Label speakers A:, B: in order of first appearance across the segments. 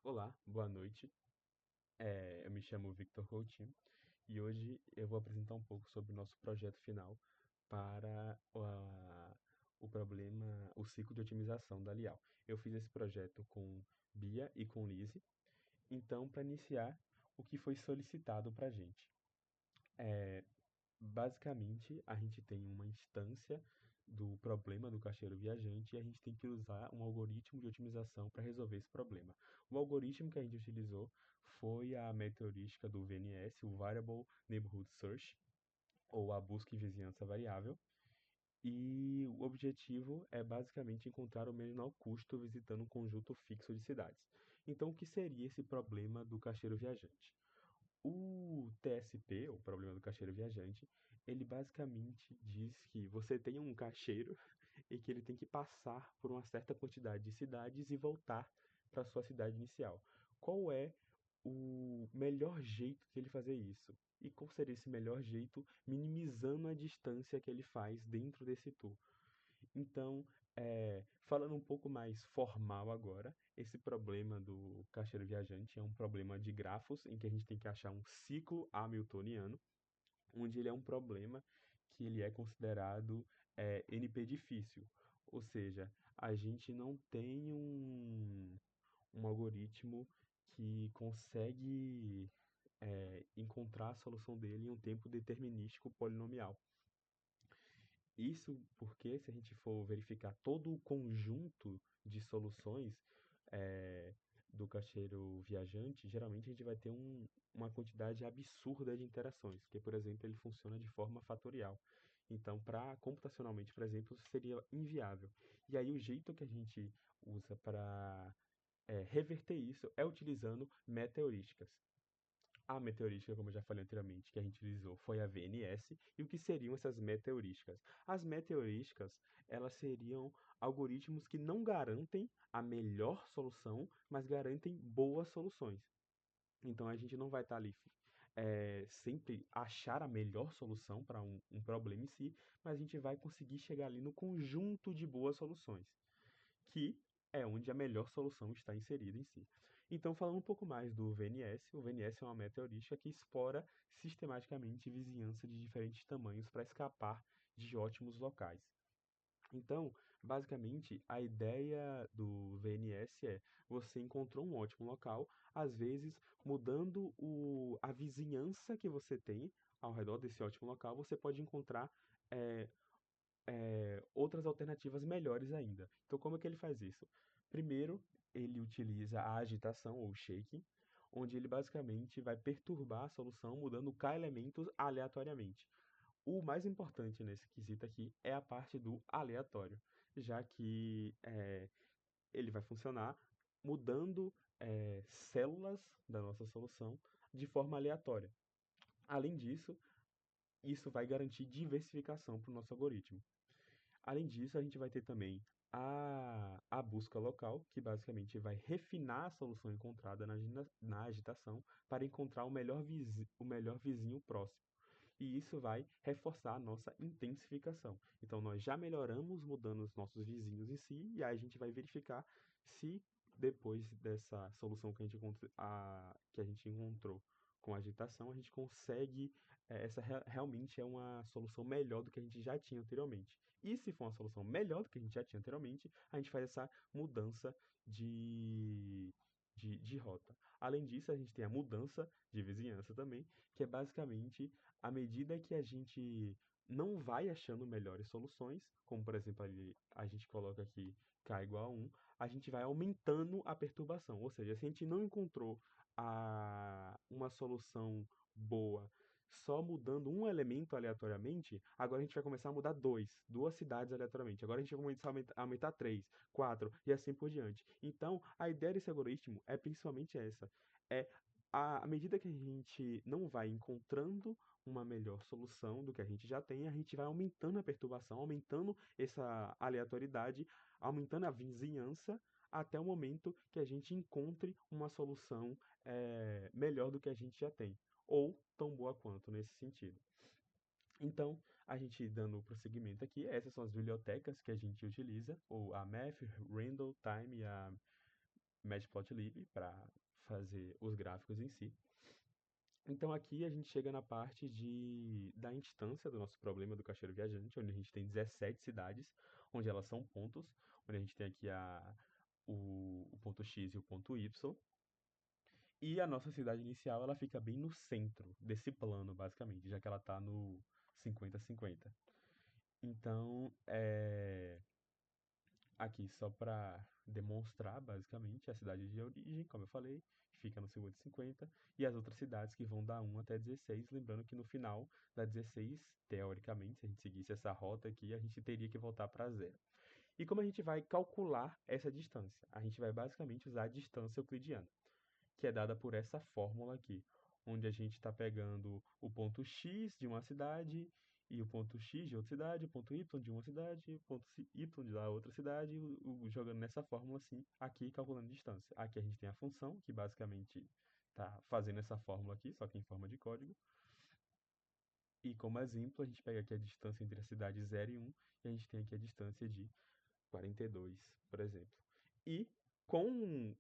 A: Olá, boa noite. Eu me chamo Victor Coutinho e hoje eu vou apresentar um pouco sobre o nosso projeto final para o problema, o ciclo de otimização da Lial. Eu fiz esse projeto com Bia e com Lise. Então, para iniciar, o que foi solicitado para a gente? Basicamente, a gente tem uma instância do problema do caixeiro viajante e a gente tem que usar um algoritmo de otimização para resolver esse problema. O algoritmo que a gente utilizou foi a meta heurística do VNS, o Variable Neighborhood Search, ou a busca em vizinhança variável, e o objetivo é basicamente encontrar o menor custo visitando um conjunto fixo de cidades. Então, o que seria esse problema do caixeiro viajante? O TSP, o problema do caixeiro viajante, ele basicamente diz que você tem um caixeiro e que ele tem que passar por uma certa quantidade de cidades e voltar para sua cidade inicial. Qual é o melhor jeito de ele fazer isso? E qual seria esse melhor jeito, minimizando a distância que ele faz dentro desse tour? Então, falando um pouco mais formal agora, esse problema do caixeiro viajante é um problema de grafos, em que a gente tem que achar um ciclo hamiltoniano, onde ele é um problema que ele é considerado NP difícil. Ou seja, a gente não tem um algoritmo que consegue encontrar a solução dele em um tempo determinístico polinomial. Isso porque, se a gente for verificar todo o conjunto de soluções eh, do caixeiro viajante, geralmente a gente vai ter uma quantidade absurda de interações, que, por exemplo, ele funciona de forma fatorial. Então, computacionalmente, por exemplo, isso seria inviável. E aí, o jeito que a gente usa para reverter isso é utilizando meta-heurísticas. A meteorística, como eu já falei anteriormente, que a gente utilizou foi a VNS. E o que seriam essas meteorísticas? As meteorísticas, elas seriam algoritmos que não garantem a melhor solução, mas garantem boas soluções. Então a gente não vai estar ali sempre achar a melhor solução para um problema em si, mas a gente vai conseguir chegar ali no conjunto de boas soluções que é onde a melhor solução está inserida em si. Então, falando um pouco mais do VNS, o VNS é uma meta heurística que explora sistematicamente vizinhança de diferentes tamanhos para escapar de ótimos locais. Então, basicamente, a ideia do VNS é você encontrou um ótimo local, às vezes mudando a vizinhança que você tem ao redor desse ótimo local, você pode encontrar é, outras alternativas melhores ainda. Então, como é que ele faz isso? Primeiro, ele utiliza a agitação ou shaking, onde ele basicamente vai perturbar a solução mudando K elementos aleatoriamente. O mais importante nesse quesito aqui é a parte do aleatório, já que ele vai funcionar mudando células da nossa solução de forma aleatória. Além disso, isso vai garantir diversificação para o nosso algoritmo. Além disso, a gente vai ter também a busca local, que basicamente vai refinar a solução encontrada na agitação para encontrar o melhor vizinho próximo. E isso vai reforçar a nossa intensificação. Então, nós já melhoramos mudando os nossos vizinhos em si, e aí a gente vai verificar se depois dessa solução que a gente encontrou com a agitação, a gente consegue. Realmente é uma solução melhor do que a gente já tinha anteriormente. E se for uma solução melhor do que a gente já tinha anteriormente, a gente faz essa mudança de, de rota. Além disso, a gente tem a mudança de vizinhança também, que é basicamente à medida que a gente não vai achando melhores soluções, como por exemplo a gente coloca aqui k igual a 1, a gente vai aumentando a perturbação. Ou seja, se a gente não encontrou uma solução boa só mudando um elemento aleatoriamente, agora a gente vai começar a mudar duas cidades aleatoriamente. Agora a gente vai começar a aumentar três, quatro e assim por diante. Então, a ideia desse algoritmo é principalmente essa. É à medida que a gente não vai encontrando uma melhor solução do que a gente já tem, a gente vai aumentando a perturbação, aumentando essa aleatoriedade, aumentando a vizinhança, até o momento que a gente encontre uma solução melhor do que a gente já tem, ou tão boa quanto nesse sentido. Então, a gente dando prosseguimento aqui, essas são as bibliotecas que a gente utiliza, ou a Math, Randall, Time e a Matplotlib para fazer os gráficos em si. Então aqui a gente chega na parte da instância do nosso problema do caixeiro viajante, onde a gente tem 17 cidades, onde elas são pontos, onde a gente tem aqui o ponto X e o ponto Y. E a nossa cidade inicial, ela fica bem no centro desse plano, basicamente, já que ela está no 50-50. Então, aqui só para demonstrar, basicamente, a cidade de origem, como eu falei, fica no 50-50, e as outras cidades que vão da 1 até 16, lembrando que no final da 16, teoricamente, se a gente seguisse essa rota aqui, a gente teria que voltar para zero. E como a gente vai calcular essa distância? A gente vai basicamente usar a distância euclidiana, que é dada por essa fórmula aqui, onde a gente está pegando o ponto X de uma cidade e o ponto X de outra cidade, o ponto Y de uma cidade, o ponto Y da outra cidade, jogando nessa fórmula assim, aqui calculando distância. Aqui a gente tem a função, que basicamente está fazendo essa fórmula aqui, só que em forma de código. E como exemplo, a gente pega aqui a distância entre a cidade 0 e 1, e a gente tem aqui a distância de 42, por exemplo. E com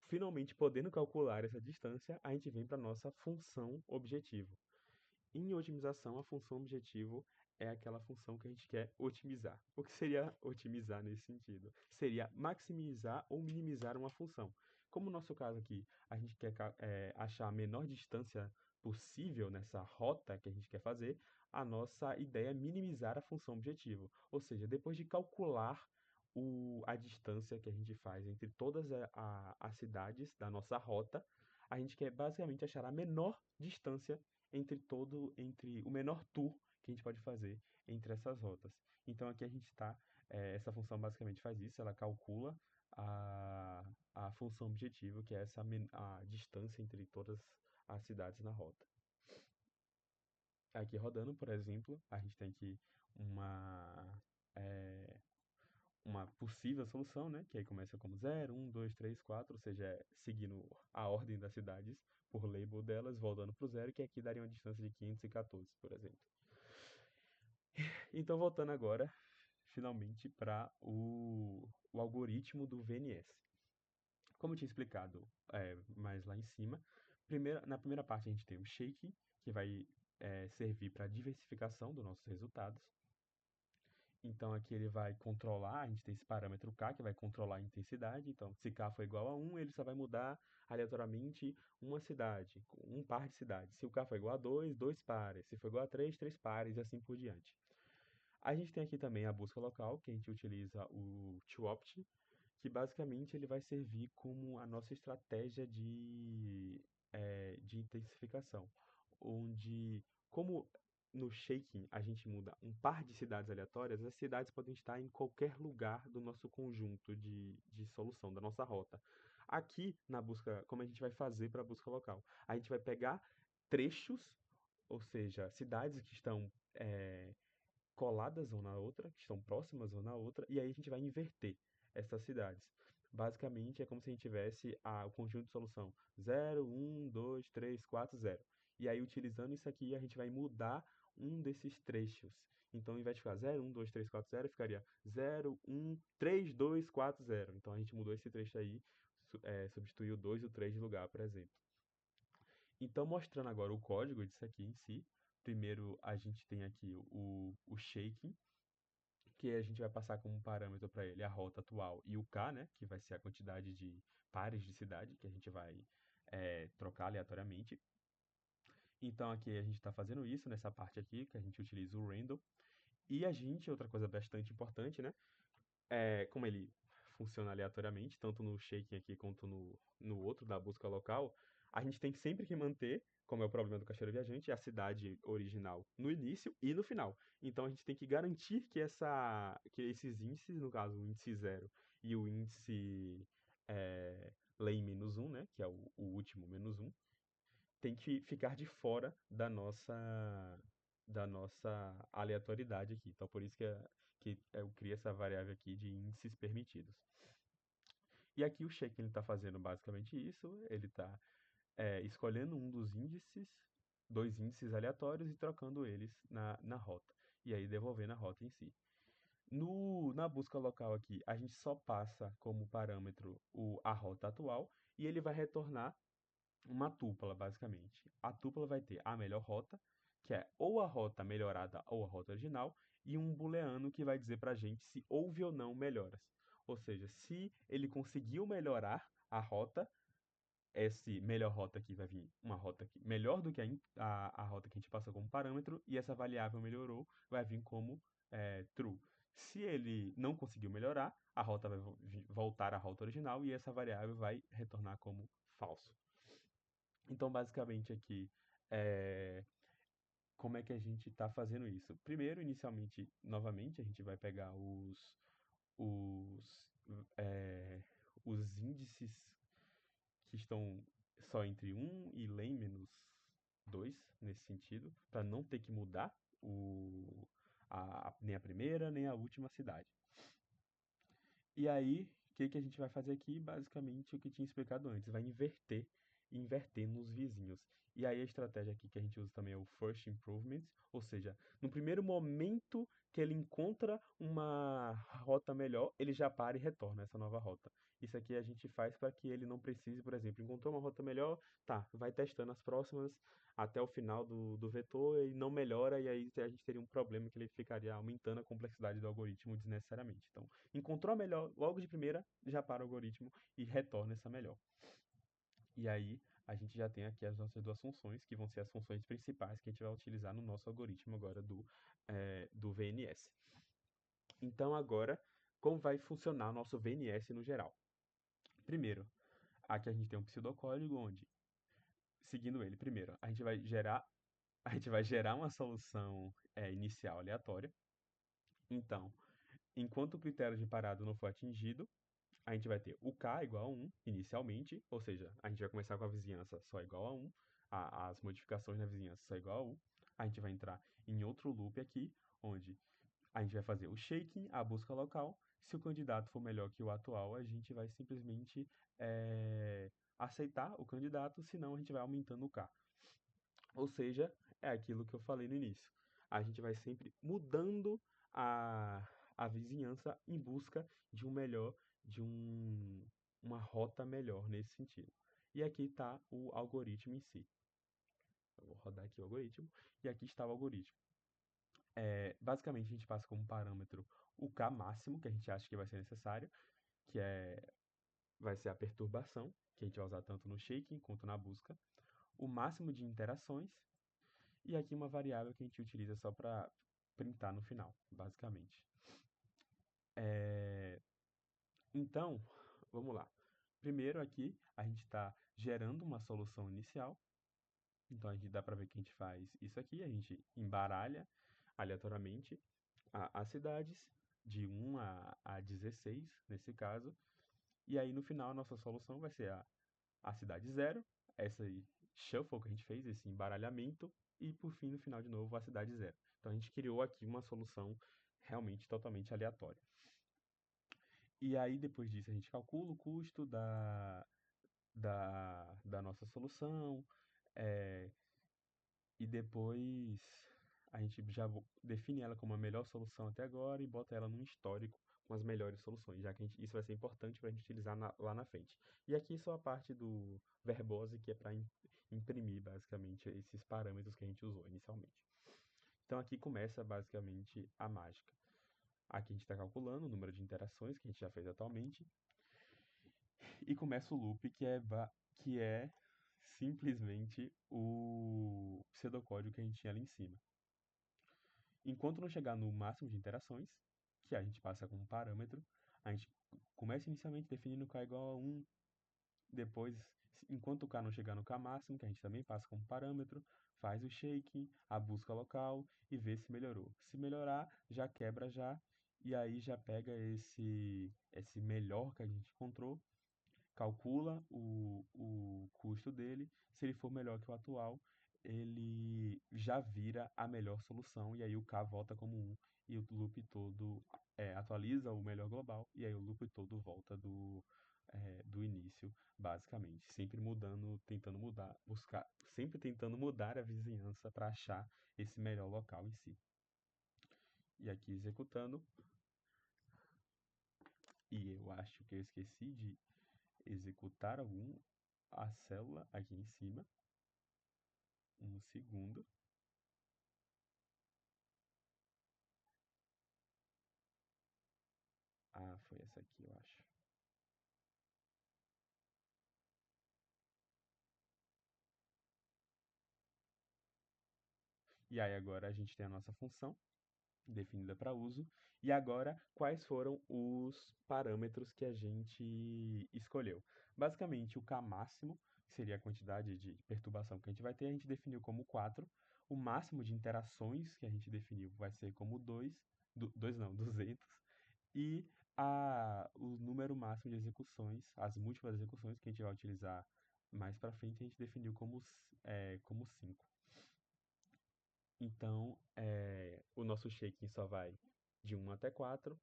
A: finalmente podendo calcular essa distância, a gente vem para a nossa função objetivo. Em otimização, a função objetivo é aquela função que a gente quer otimizar. O que seria otimizar nesse sentido? Seria maximizar ou minimizar uma função. Como no nosso caso aqui, a gente quer achar a menor distância possível nessa rota que a gente quer fazer, a nossa ideia é minimizar a função objetivo. Ou seja, depois de calcular a distância que a gente faz entre todas as cidades da nossa rota, a gente quer basicamente achar a menor distância entre o menor tour que a gente pode fazer entre essas rotas. Então aqui a gente está, essa função basicamente faz isso, ela calcula a função objetivo, que é a distância entre todas as cidades na rota. Aqui rodando, por exemplo, a gente tem aqui é, uma possível solução, né? Que aí começa como 0, 1, 2, 3, 4, ou seja, seguindo a ordem das cidades por label delas, voltando para o 0, que aqui daria uma distância de 514, por exemplo. Então, voltando agora, finalmente, para o algoritmo do VNS. Como eu tinha explicado mais lá em cima, na primeira parte a gente tem o shake, que vai servir para a diversificação dos nossos resultados. Então aqui ele vai controlar, a gente tem esse parâmetro K que vai controlar a intensidade. Então, se K for igual a 1, ele só vai mudar aleatoriamente uma cidade, um par de cidades. Se o K for igual a 2, dois pares. Se for igual a 3, três pares e assim por diante. A gente tem aqui também a busca local, que a gente utiliza o TwoOpt, que basicamente ele vai servir como a nossa estratégia de intensificação, onde, como no shaking a gente muda um par de cidades aleatórias, as cidades podem estar em qualquer lugar do nosso conjunto de solução, da nossa rota. Aqui, na busca, como a gente vai fazer para a busca local? A gente vai pegar trechos, ou seja, cidades que estão coladas uma na outra, que estão próximas uma na outra, e aí a gente vai inverter essas cidades. Basicamente, é como se a gente tivesse o conjunto de solução 0, 1, 2, 3, 4, 0. E aí, utilizando isso aqui, a gente vai mudar um desses trechos. Então, ao invés de ficar 0, 1, 2, 3, 4, 0, ficaria 0, 1, 3, 2, 4, 0. Então, a gente mudou esse trecho aí, substituiu o 2 e o 3 de lugar, por exemplo. Então, mostrando agora o código disso aqui em si. Primeiro, a gente tem aqui o shaking, que a gente vai passar como parâmetro para ele a rota atual e o K, né, que vai ser a quantidade de pares de cidade que a gente vai trocar aleatoriamente. Então aqui a gente está fazendo isso nessa parte aqui, que a gente utiliza o random. E a gente, outra coisa bastante importante, né, como ele funciona aleatoriamente, tanto no shaking aqui quanto no outro da busca local, a gente tem sempre que manter, como é o problema do caixeiro viajante, a cidade original no início e no final. Então a gente tem que garantir que esses índices, no caso o índice 0 e o índice lane-1, né, que é o último -1, tem que ficar de fora da nossa aleatoriedade aqui. Então por isso que eu criei essa variável aqui de índices permitidos. E aqui o check ele está fazendo basicamente isso, ele está escolhendo um dos índices, dois índices aleatórios e trocando eles na rota. E aí devolvendo a rota em si. Na busca local aqui, a gente só passa como parâmetro a rota atual e ele vai retornar uma tupla, basicamente. A tupla vai ter a melhor rota, que é ou a rota melhorada ou a rota original, e um booleano que vai dizer pra gente se houve ou não melhoras. Ou seja, se ele conseguiu melhorar a rota, esse melhor rota aqui vai vir uma rota aqui melhor do que a rota que a gente passou como parâmetro, e essa variável melhorou vai vir como true. Se ele não conseguiu melhorar, a rota vai voltar à rota original e essa variável vai retornar como falso. Então, basicamente aqui, é, como é que a gente está fazendo isso? Primeiro, inicialmente, novamente, a gente vai pegar os, é, os índices que estão só entre um e Len menos 2 nesse sentido, para não ter que mudar nem a primeira nem a última cidade. E aí, o que que a gente vai fazer aqui? Basicamente o que tinha explicado antes, vai inverter nos vizinhos. E aí a estratégia aqui que a gente usa também é o First Improvement, ou seja, no primeiro momento que ele encontra uma rota melhor, ele já para e retorna essa nova rota. Isso aqui a gente faz para que ele não precise, por exemplo, encontrou uma rota melhor, tá, vai testando as próximas até o final do vetor e não melhora, e aí a gente teria um problema que ele ficaria aumentando a complexidade do algoritmo desnecessariamente. Então, encontrou a melhor logo de primeira, já para o algoritmo e retorna essa melhor. E aí a gente já tem aqui as nossas duas funções, que vão ser as funções principais que a gente vai utilizar no nosso algoritmo agora do VNS. Então agora, como vai funcionar o nosso VNS no geral? Primeiro, aqui a gente tem um pseudocódigo onde, seguindo ele, primeiro, a gente vai gerar uma solução inicial aleatória. Então, enquanto o critério de parado não for atingido, a gente vai ter o k igual a 1 inicialmente, ou seja, a gente vai começar com a vizinhança só igual a 1, as modificações na vizinhança só igual a 1. A gente vai entrar em outro loop aqui, onde a gente vai fazer o shaking, a busca local. Se o candidato for melhor que o atual, a gente vai simplesmente aceitar o candidato, senão a gente vai aumentando o k. Ou seja, é aquilo que eu falei no início. A gente vai sempre mudando a vizinhança em busca de um melhor, de uma rota melhor nesse sentido. E aqui está o algoritmo em si. Eu vou rodar aqui o algoritmo e aqui está o algoritmo. Basicamente, a gente passa como parâmetro o k máximo, que a gente acha que vai ser necessário, que vai ser a perturbação, que a gente vai usar tanto no shaking quanto na busca, o máximo de interações, e aqui uma variável que a gente utiliza só para printar no final, basicamente. Então, vamos lá. Primeiro aqui, a gente está gerando uma solução inicial. Então, a gente dá para ver que a gente faz isso aqui. A gente embaralha aleatoriamente as cidades, de 1 a 16, nesse caso. E aí, no final, a nossa solução vai ser a cidade 0, essa aí, shuffle que a gente fez, esse embaralhamento, e por fim, no final de novo, a cidade 0. Então a gente criou aqui uma solução realmente totalmente aleatória. E aí, depois disso, a gente calcula o custo da nossa solução, é, e depois a gente já define ela como a melhor solução até agora e bota ela num histórico com as melhores soluções, já que isso vai ser importante para a gente utilizar lá na frente. E aqui só a parte do verbose, que é para imprimir basicamente esses parâmetros que a gente usou inicialmente. Então aqui começa basicamente a mágica. Aqui a gente está calculando o número de interações que a gente já fez atualmente e começa o loop que é simplesmente o pseudocódigo que a gente tinha ali em cima. Enquanto não chegar no máximo de interações, que a gente passa como parâmetro, a gente começa inicialmente definindo k igual a 1, depois, enquanto o k não chegar no k máximo, que a gente também passa como parâmetro, faz o shaking, a busca local e vê se melhorou. Se melhorar, já quebra já, e aí já pega esse melhor que a gente encontrou, calcula o custo dele. Se ele for melhor que o atual, ele já vira a melhor solução, e aí o K volta como 1, e o loop todo atualiza o melhor global, e aí o loop todo volta do início, basicamente. Sempre mudando, tentando mudar, sempre tentando mudar a vizinhança para achar esse melhor local em si. E aqui executando, E eu acho que eu esqueci de executar a célula aqui em cima. Um segundo. Ah, foi essa aqui, eu acho. E aí agora a gente tem a nossa função definida para uso. E agora, quais foram os parâmetros que a gente escolheu? Basicamente, o K máximo, que seria a quantidade de perturbação que a gente vai ter, a gente definiu como 4. O máximo de interações que a gente definiu vai ser como 2, 2 não, 200. E o número máximo de execuções, as múltiplas execuções que a gente vai utilizar mais para frente, a gente definiu como 5. Então, o nosso shaking só vai de 1 até 4.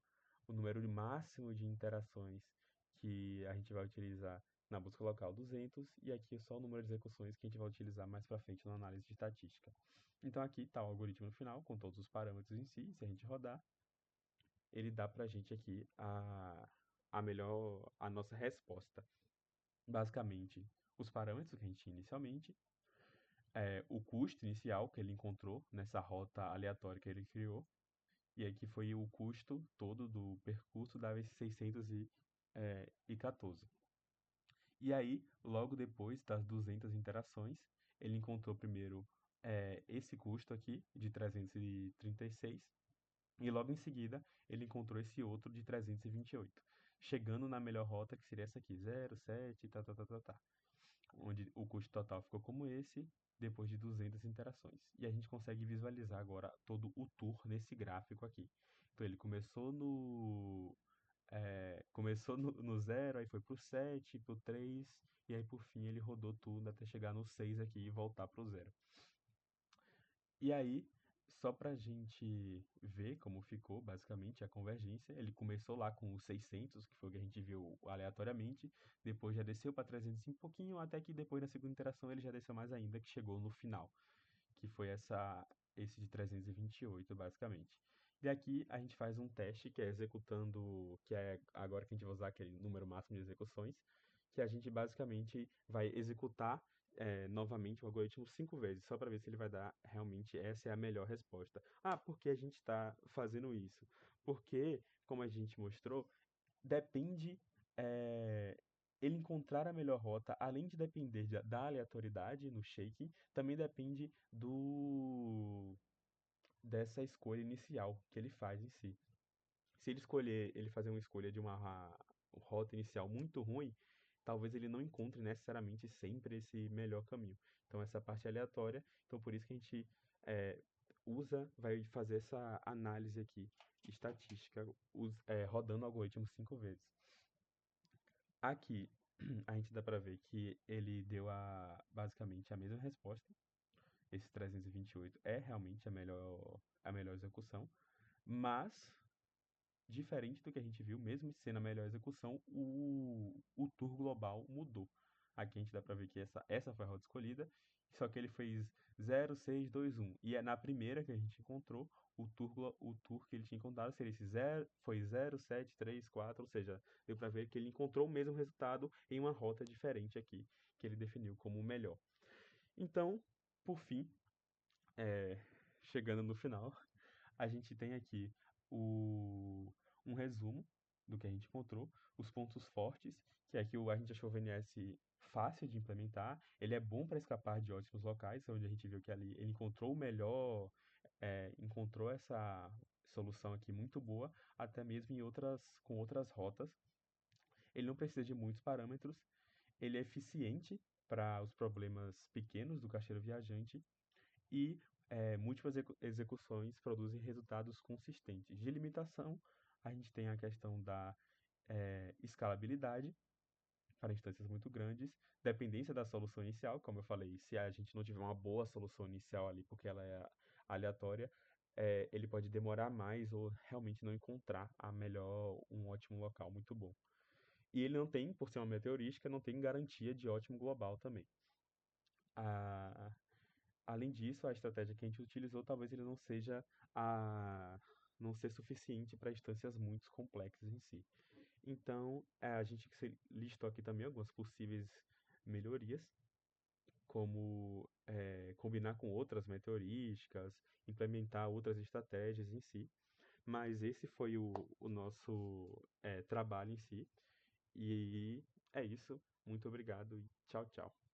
A: O número máximo de interações que a gente vai utilizar na busca local 200, e aqui é só o número de execuções que a gente vai utilizar mais para frente na análise de estatística. Então aqui está o algoritmo no final, com todos os parâmetros em si. Se a gente rodar, ele dá para a gente aqui a nossa resposta. Basicamente, os parâmetros que a gente tinha inicialmente, o custo inicial que ele encontrou nessa rota aleatória que ele criou, e aqui foi o custo todo do percurso dava esse 614. E aí, logo depois das 200 interações, ele encontrou primeiro esse custo aqui de 336, e logo em seguida ele encontrou esse outro de 328, chegando na melhor rota, que seria essa aqui, 0, 7, tá, tá, tá, tá, tá, onde o custo total ficou como esse, depois de 200 interações. E a gente consegue visualizar agora todo o tour nesse gráfico aqui. Então ele começou no 0, aí foi pro 7, pro 3, e aí por fim ele rodou tudo até chegar no 6 aqui e voltar pro 0. E aí, só pra gente ver como ficou basicamente a convergência, ele começou lá com os 600, que foi o que a gente viu aleatoriamente, depois já desceu para 305 um pouquinho, até que depois na segunda interação ele já desceu mais ainda, que chegou no final, que foi esse de 328 basicamente. E aqui a gente faz um teste que é executando, que é agora que a gente vai usar aquele número máximo de execuções, que a gente basicamente vai executar novamente o algoritmo 5 vezes, só para ver se ele vai dar realmente essa é a melhor resposta. Ah, por que a gente está fazendo isso? Porque, como a gente mostrou, depende. é, Ele encontrar a melhor rota, além de depender da aleatoriedade no shaking, também depende dessa escolha inicial que ele faz em si. Se ele fazer uma escolha de uma rota inicial muito ruim, talvez ele não encontre necessariamente sempre esse melhor caminho. Então essa parte é aleatória, então por isso que a gente é, vai fazer essa análise aqui estatística, rodando o algoritmo 5 vezes. Aqui a gente dá para ver que ele deu basicamente a mesma resposta. Esse 328 é realmente a melhor execução, mas diferente do que a gente viu, mesmo sendo a melhor execução, o tour global mudou. Aqui a gente dá pra ver que essa foi a rota escolhida, só que ele fez 0, 6, 2, 1. E é na primeira que a gente encontrou, o tour que ele tinha encontrado seria esse 0, foi 0, 7, 3, 4, ou seja, deu pra ver que ele encontrou o mesmo resultado em uma rota diferente aqui, que ele definiu como o melhor. Então, por fim, é, chegando no final, a gente tem aqui o, um resumo do que a gente encontrou, os pontos fortes, que é que a gente achou o VNS fácil de implementar, ele é bom para escapar de ótimos locais, onde a gente viu que ali ele encontrou o melhor, encontrou essa solução aqui muito boa, até mesmo com outras rotas. Ele não precisa de muitos parâmetros, ele é eficiente para os problemas pequenos do caixeiro viajante, e múltiplas execuções produzem resultados consistentes. De limitação, a gente tem a questão da escalabilidade para instâncias muito grandes, dependência da solução inicial, como eu falei, se a gente não tiver uma boa solução inicial ali, porque ela é aleatória, ele pode demorar mais ou realmente não encontrar um ótimo local muito bom. E ele não tem, por ser uma meteorística, não tem garantia de ótimo global também. A, Além disso, a estratégia que a gente utilizou talvez ele a não ser suficiente para instâncias muito complexas em si. Então, a gente listou aqui também algumas possíveis melhorias, como combinar com outras meteorísticas, implementar outras estratégias em si. Mas esse foi o nosso trabalho em si. E é isso. Muito obrigado e tchau, tchau.